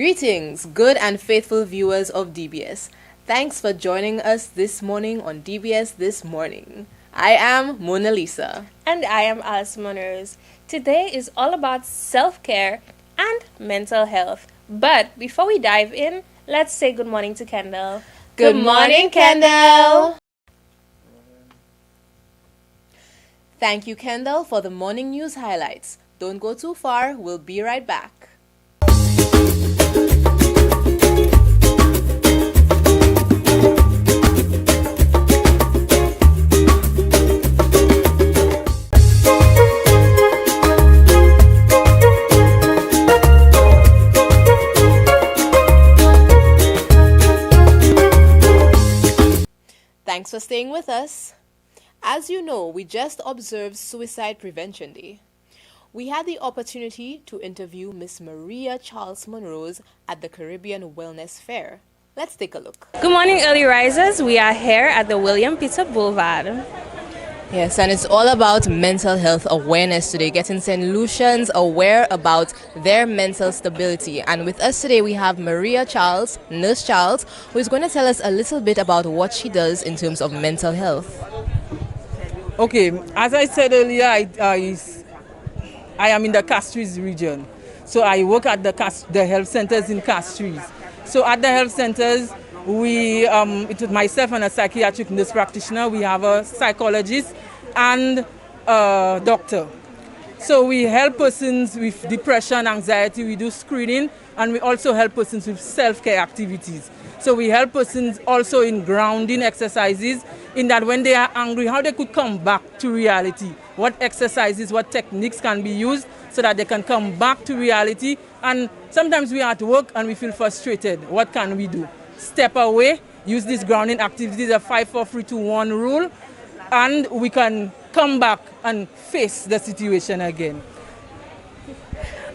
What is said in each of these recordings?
Greetings, good and faithful viewers of DBS. Thanks for joining us this morning on DBS This Morning. I am Mona Lisa. And I am Alice Monroes. Today is all about self-care and mental health. But before we dive in, let's say good morning to Kendall. Good morning, Kendall. Thank you, Kendall, for the morning news highlights. Don't go too far, we'll be right back. Thanks for staying with us. As you know, we just observed Suicide Prevention Day. We had the opportunity to interview Miss Maria Charles Monroes at the Caribbean Wellness Fair. Let's take a look. Good morning, early risers. We are here at the William Peter Boulevard. Yes, and it's all about mental health awareness today, getting St. Lucians aware about their mental stability. And with us today, we have Maria Charles, Nurse Charles, who is going to tell us a little bit about what she does in terms of mental health. Okay, as I said earlier, I am in the Castries region. So I work at the health centers in Castries. So at the health centers, it was myself and a psychiatric nurse practitioner. We have a psychologist and a doctor. So we help persons with depression, anxiety. We do screening, and we also help persons with self-care activities. So we help persons also in grounding exercises, in that when they are angry, how they could come back to reality. What exercises, what techniques can be used so that they can come back to reality. And sometimes we are at work and we feel frustrated. What can we do? Step away, use these grounding activities, a 5, 4, 3, 2, 1 rule, and we can come back and face the situation again.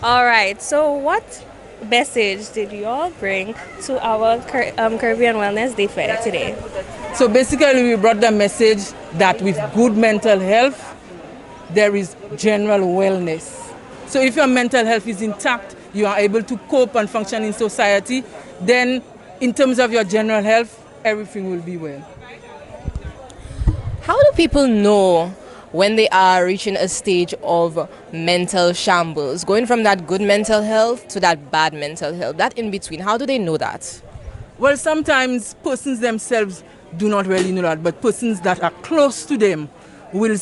All right, so what message did you all bring to our Caribbean Wellness Day Fair today? So basically we brought the message that with good mental health, there is general wellness. So if your mental health is intact, you are able to cope and function in society, then in terms of your general health, everything will be well. How do people know when they are reaching a stage of mental shambles, going from that good mental health to that bad mental health, that in between? How do they know that? Well, sometimes persons themselves do not really know that, but persons that are close to them will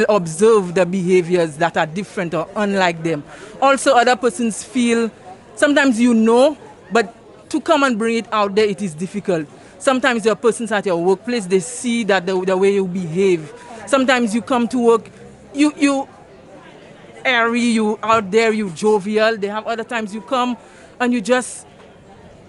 observe the behaviors that are different or unlike them. Also, other persons feel, sometimes you know, but to come and bring it out there, it is difficult. Sometimes there are persons at your workplace, they see that the way you behave. Sometimes you come to work, you airy, you out there, you jovial. They have other times you come and you just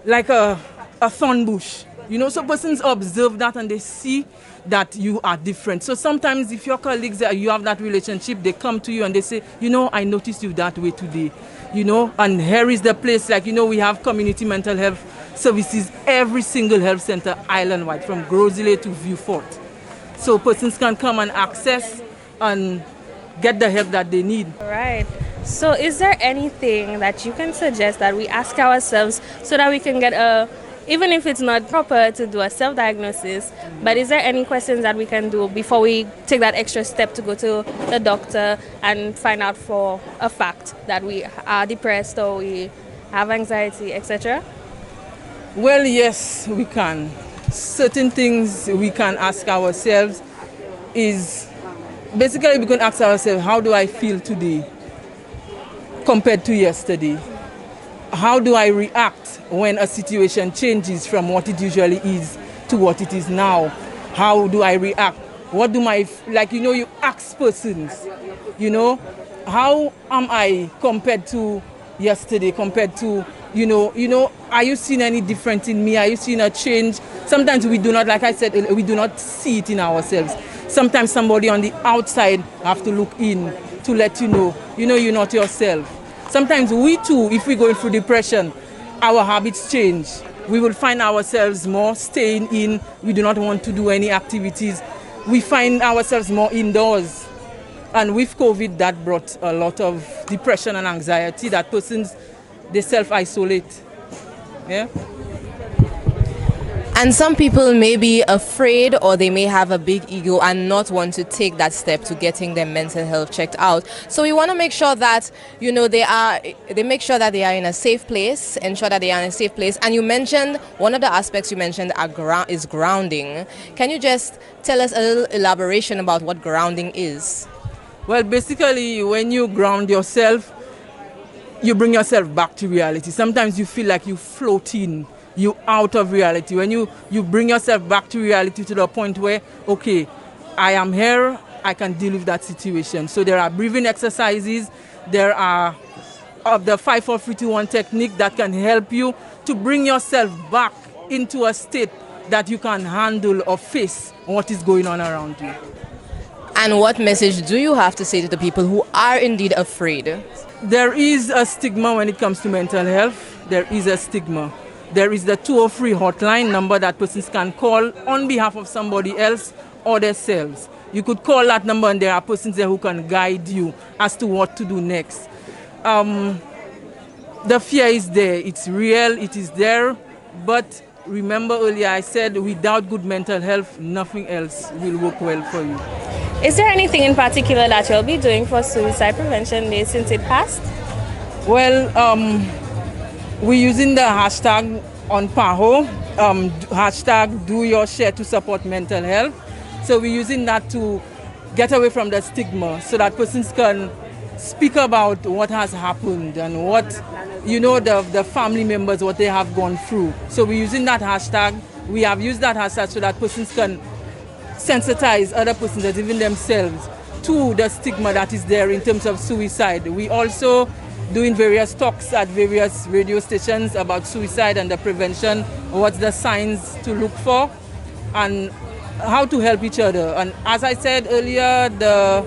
like a thorn bush. You know, so persons observe that and they see that you are different. So sometimes if your colleagues, you have that relationship, they come to you and they say, you know, I noticed you that way today. You know, and here is the place, like, you know, we have community mental health services, every single health center island-wide, from Grosile to Vieux Fort. So persons can come and access and get the help that they need. All right. So is there anything that you can suggest that we ask ourselves so that we can get even if it's not proper to do a self-diagnosis, but is there any questions that we can do before we take that extra step to go to the doctor and find out for a fact that we are depressed or we have anxiety, etc.? Well, yes, we can. Certain things we can ask ourselves is, basically we can ask ourselves, how do I feel today compared to yesterday? How do I react when a situation changes from what it usually is to what it is now? How do I react? What do you ask persons, you know, how am I compared to yesterday, compared to, are you seeing any difference in me? Are you seeing a change? Sometimes we do not, like I said, we do not see it in ourselves. Sometimes somebody on the outside have to look in to let you know, you're not yourself. Sometimes we too, if we're going through depression, our habits change. We will find ourselves more staying in. We do not want to do any activities. We find ourselves more indoors. And with COVID, that brought a lot of depression and anxiety that persons, they self-isolate. Yeah. And some people may be afraid or they may have a big ego and not want to take that step to getting their mental health checked out. So we want to make sure that, they make sure that they are in a safe place, ensure that they are in a safe place. And you mentioned, one of the aspects you mentioned is grounding. Can you just tell us a little elaboration about what grounding is? Well, basically, when you ground yourself, you bring yourself back to reality. Sometimes you feel like you floating, you out of reality. When you bring yourself back to reality to the point where, okay, I am here, I can deal with that situation. So there are breathing exercises, there are the 5 4 3 2 1 technique that can help you to bring yourself back into a state that you can handle or face what is going on around you. And what message do you have to say to the people who are indeed afraid? There is a stigma when it comes to mental health. There is a stigma. There is the 203 hotline number that persons can call on behalf of somebody else or themselves. You could call that number and there are persons there who can guide you as to what to do next. The fear is there. It's real. It is there. But remember earlier I said without good mental health, nothing else will work well for you. Is there anything in particular that you'll be doing for Suicide Prevention Day since it passed? Well, we're using the hashtag on PAHO, hashtag do your share to support mental health. So we're using that to get away from the stigma so that persons can speak about what has happened and what, the family members, what they have gone through. So we're using that hashtag. We have used that hashtag so that persons can sensitize other persons and even themselves to the stigma that is there in terms of suicide. We also doing various talks at various radio stations about suicide and the prevention, what's the signs to look for, and how to help each other. And as I said earlier, the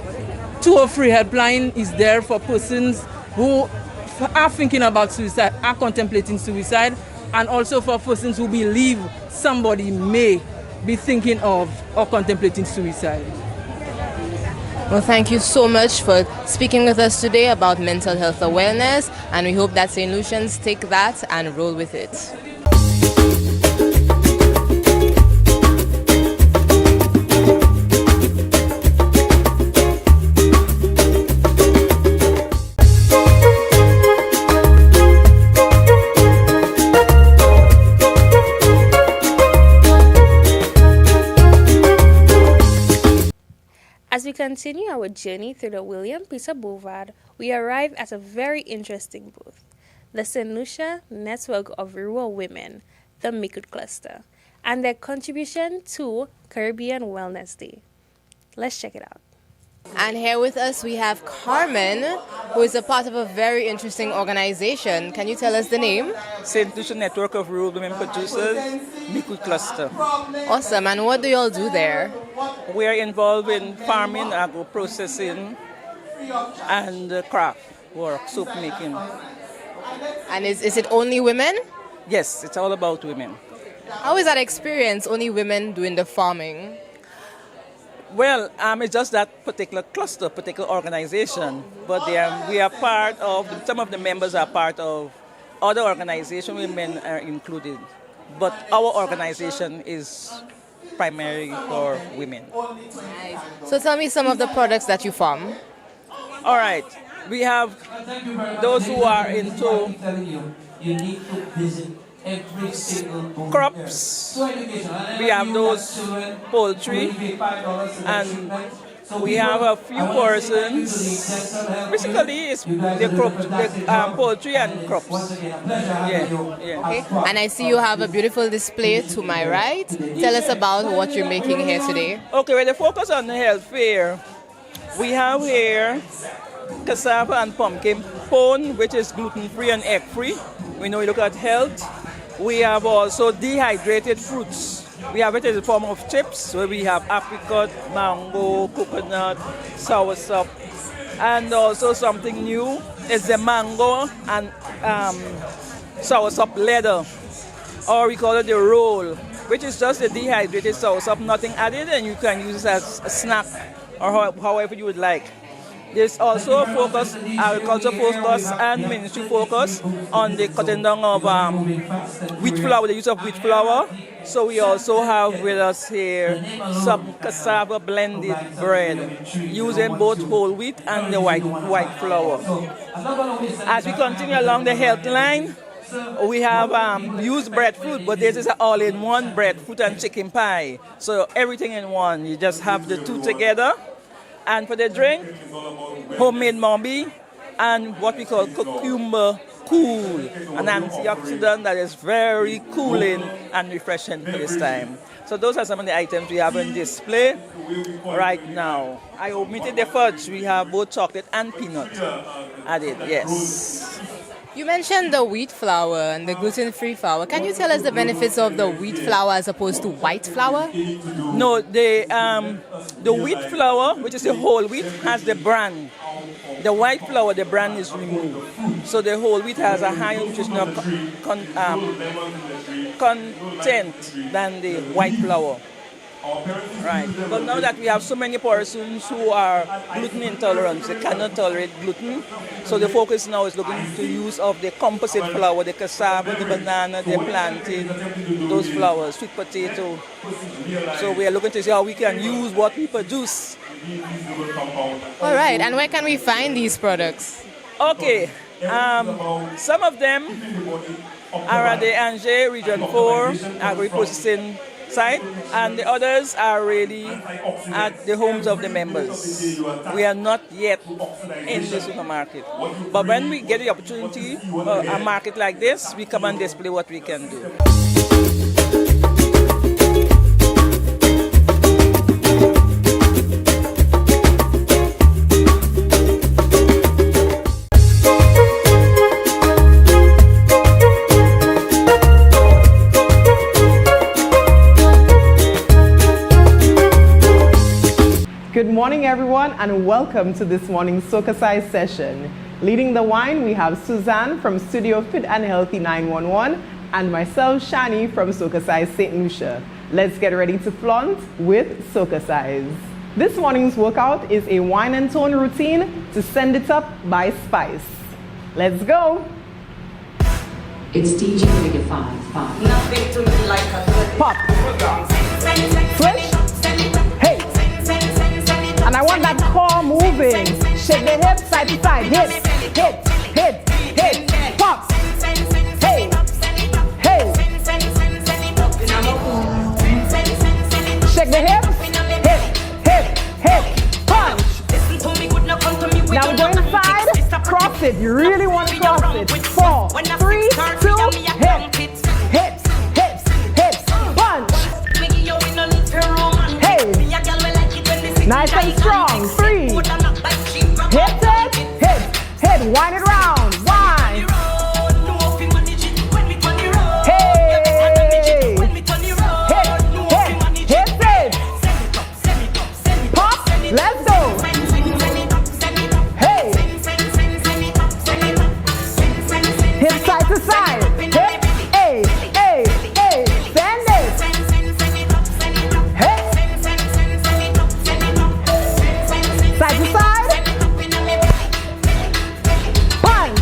203 helpline is there for persons who are thinking about suicide, are contemplating suicide, and also for persons who believe somebody may be thinking of or contemplating suicide. Well, thank you so much for speaking with us today about mental health awareness, and we hope that St. Lucians take that and roll with it. As we continue our journey through the William Peter Boulevard, we arrive at a very interesting booth, the St. Lucia Network of Rural Women, the Micoud Cluster, and their contribution to Caribbean Wellness Day. Let's check it out. And here with us we have Carmen, who is a part of a very interesting organization. Can you tell us the name? St. Lucia Network of Rural Women Producers, Micoud Cluster. Awesome. And what do you all do there? We are involved in farming, agro-processing, and craft work, soap making. And is it only women? Yes, it's all about women. How is that experience, only women doing the farming? Well, it's just that particular cluster, particular organization. But we are part of, some of the members are part of other organizations, women are included. But our organization is primarily for women. Nice. So tell me some of the products that you farm. All right. We have those who are into crops, we have those poultry, and we have a few persons. Basically, it's the poultry and crops. Yeah. Okay. And I see you have a beautiful display to my right. Tell us about what you're making here today. Okay, well, the focus on the health fair, we have here cassava and pumpkin pone, which is gluten-free and egg-free. We know we look at health. We have also dehydrated fruits. We have it in the form of chips, where we have apricot, mango, coconut, soursop. And also something new is the mango and soursop leather, or we call it the roll, which is just a dehydrated soursop, nothing added, and you can use it as a snack or however you would like. There's also a focus, agriculture focus and ministry focus on the cutting down of wheat flour, the use of wheat flour. So we also have with us here some cassava blended bread using both whole wheat and the white flour. As we continue along the health line, we have used breadfruit, but this is an all-in-one breadfruit and chicken pie. So everything in one. You just have the two together. And for the drink, homemade mombi and what we call cucumber cool, an antioxidant that is very cooling and refreshing for this time. So those are some of the items we have on display right now. I omitted the fudge. We have both chocolate and peanut added, yes. You mentioned the wheat flour and the gluten-free flour. Can you tell us the benefits of the wheat flour as opposed to white flour? No, the wheat flour, which is the whole wheat, has the bran. The white flour, the bran is removed. So the whole wheat has a higher nutritional content than the white flour. Right. But now that we have so many persons who are gluten intolerant, they cannot tolerate gluten, so the focus now is looking to use of the composite flour, the cassava, the banana, the plantain, those flours, sweet potato. So we are looking to see how we can use what we produce. All right, and where can we find these products? Okay, some of them are at the Angers Region 4 agri-processing site, and the others are really at the homes of the members. We are not yet in the supermarket, but when we get the opportunity, a market like this, we come and display what we can do. Good morning, everyone, and welcome to this morning's Soca Size session. Leading the wine, we have Suzanne from Studio Fit and Healthy 911 and myself, Shani, from Soca Size St. Lucia. Let's get ready to flaunt with Soca Size. This morning's workout is a wine and tone routine to send it up by Spice. Let's go! It's DJ Figure 5. Nothing to me like a Pop. Switch. Hey. And I want that core moving. Shake the hips side to side. Hit, hit, hit, hit. Pop. Hey. Hey. Shake the hips. Hit, hit, hit. Punch. Now we go inside. Cross it. You really want to cross it. 4, 3, 2, hit. Hips, hips, hips. Punch. Hey. Nice and strong. 3. Hit it. Hit. Hit. Wind it round. Wind. Hey. Hit. Hit. Hit it. Pop. Let's go. Hey. Hip side to side. Hip. Hey. Hey. Hey. Bend it. Hey. Side to side. Punch.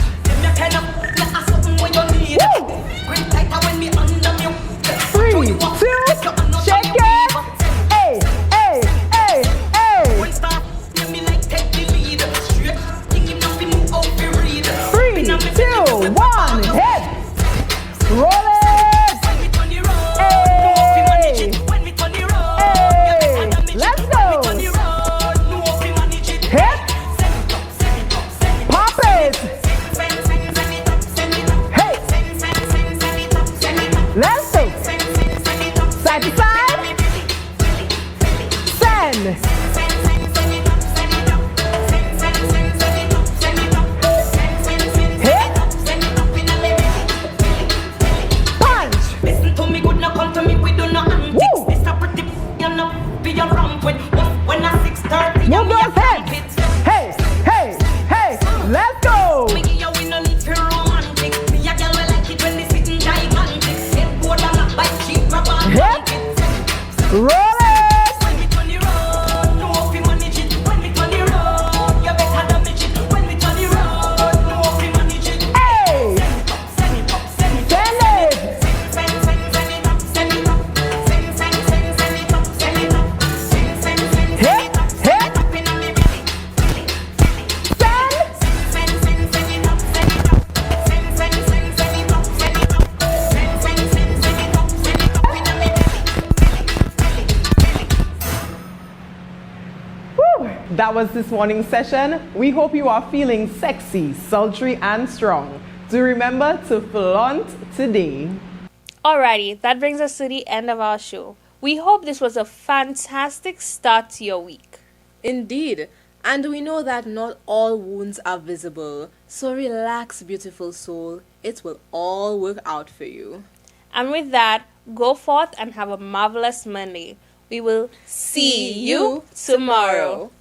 That was this morning's session. We hope you are feeling sexy, sultry, and strong. Do remember to flaunt today. Alrighty, that brings us to the end of our show. We hope this was a fantastic start to your week. Indeed. And we know that not all wounds are visible. So relax, beautiful soul. It will all work out for you. And with that, go forth and have a marvelous Monday. We will see you tomorrow.